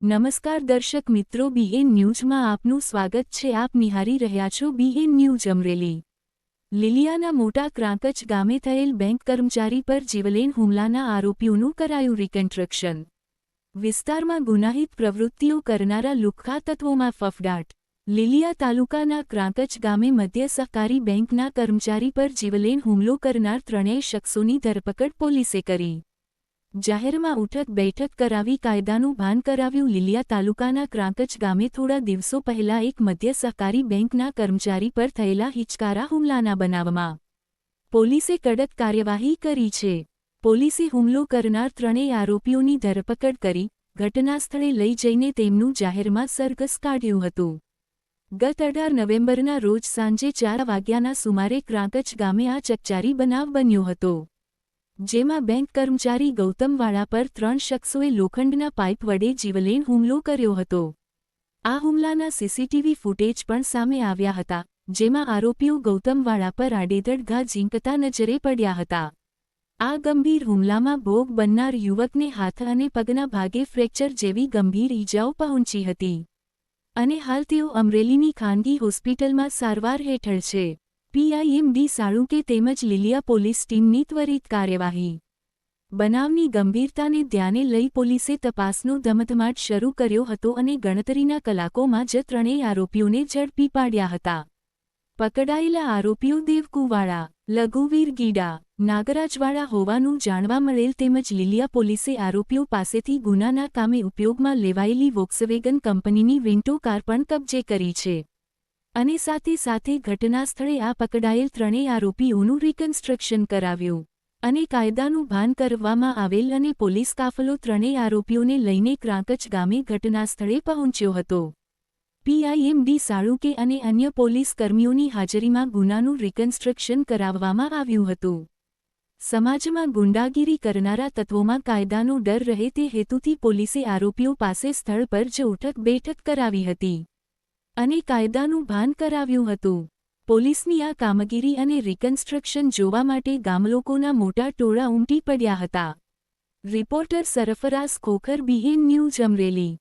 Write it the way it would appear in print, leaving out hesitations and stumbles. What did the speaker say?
નમસ્કાર દર્શક મિત્રો, બીએન ન્યૂઝમાં આપનું સ્વાગત છે. આપ નિહાળી રહ્યા છો બીએન ન્યૂઝ અમરેલી. લીલિયાના મોટા ક્રાંકચ ગામે થયેલ બેંક કર્મચારી પર જીવલેણ હુમલાના આરોપીઓનું કરાયું રિકન્સ્ટ્રક્શન. વિસ્તારમાં ગુનાહિત પ્રવૃત્તિઓ કરનારા લુખ્ખા તત્વોમાં ફફડાટ. લીલિયા તાલુકાના ક્રાંકચ ગામે મધ્ય સહકારી બેંકના કર્મચારી પર જીવલેણ હુમલો કરનાર ત્રણેય શખ્સોની ધરપકડ પોલીસે કરી. જાહેરમાં ઉઠક બેઠક કરાવી કાયદાનું ભાન કરાવ્યું. લીલિયા તાલુકાના ક્રાંકચ ગામે થોડા દિવસો પહેલા એક મધ્ય સહકારી બેંકના કર્મચારી પર થયેલા હિચકારા હુમલાના બનાવમાં પોલીસે કડક કાર્યવાહી કરી છે. પોલીસે હુમલો કરનાર ત્રણેય આરોપીઓની ધરપકડ કરી ઘટનાસ્થળે લઈ જઈને તેમનું જાહેરમાં સરઘસ કાઢ્યું હતું. ગત 18 નવેમ્બરના રોજ સાંજે 4 વાગ્યાના સુમારે ક્રાંકચ ગામે આ ચકચારી બનાવ બન્યો હતો, જેમાં બેંક કર્મચારી ગૌતમવાળા પર ત્રણ શખ્સોએ લોખંડના પાઇપ વડે જીવલેણ હુમલો કર્યો હતો. આ હુમલાના સીસીટીવી ફૂટેજ પણ સામે આવ્યા હતા, જેમાં આરોપીઓ ગૌતમવાળા પર આડેધડ ઘા ઝીંકતા નજરે પડ્યા હતા. આ ગંભીર હુમલામાં ભોગ બનનાર યુવકને હાથ અને પગના ભાગે ફ્રેક્ચર જેવી ગંભીર ઈજાઓ પહોંચી હતી અને હાલ તેઓ અમરેલીની ખાનગી હોસ્પિટલમાં સારવાર હેઠળ છે. પીઆઈએમડી સાળુંકે તેમજ લીલિયા પોલીસ ટીમની ત્વરિત કાર્યવાહી. બનાવની ગંભીરતાને ધ્યાને લઈ પોલીસે તપાસનો ધમધમાટ શરૂ કર્યો હતો અને ગણતરીના કલાકોમાં જ ત્રણેય આરોપીઓને ઝડપી પાડ્યા હતા. પકડાયેલા આરોપીઓ દેવકુવાળા, લઘુવીર ગીડા, નાગરાજવાળા હોવાનું જાણવા મળેલ તેમજ લીલિયા પોલીસે આરોપીઓ પાસેથી ગુનાના કામે ઉપયોગમાં લેવાયેલી વોક્સવેગન કંપનીની વિન્ટો કાર પણ કબજે કરી છે અને સાથે ઘટનાસ્થળે આ પકડાયેલ ત્રણેય આરોપીઓનું રિકન્સ્ટ્રક્શન કરાવ્યું અને કાયદાનું ભાન કરવામાં આવેલ અને પોલીસ કાફલો ત્રણેય આરોપીઓને લઈને ક્રાંકચ ગામે ઘટનાસ્થળે પહોંચ્યો હતો. પીઆઈએમડી સાળુંકે અને અન્ય પોલીસ કર્મીઓની હાજરીમાં ગુનાનું રિકન્સ્ટ્રક્શન કરાવવામાં આવ્યું હતું. સમાજમાં ગુંડાગીરી કરનારા તત્વોમાં કાયદાનો ડર રહે તે હેતુથી પોલીસે આરોપીઓ પાસે સ્થળ પર જ ઉઠક બેઠક કરાવી હતી અને કાયદાનું ભાન કરાવ્યું હતું. પોલીસની આ કામગીરી અને રિકન્સ્ટ્રક્શન જોવા માટે ગામલોકોના મોટા ટોળા ઉમટી પડ્યા હતા. Reporter Sarfaraz Khokhar, BN news Amreli.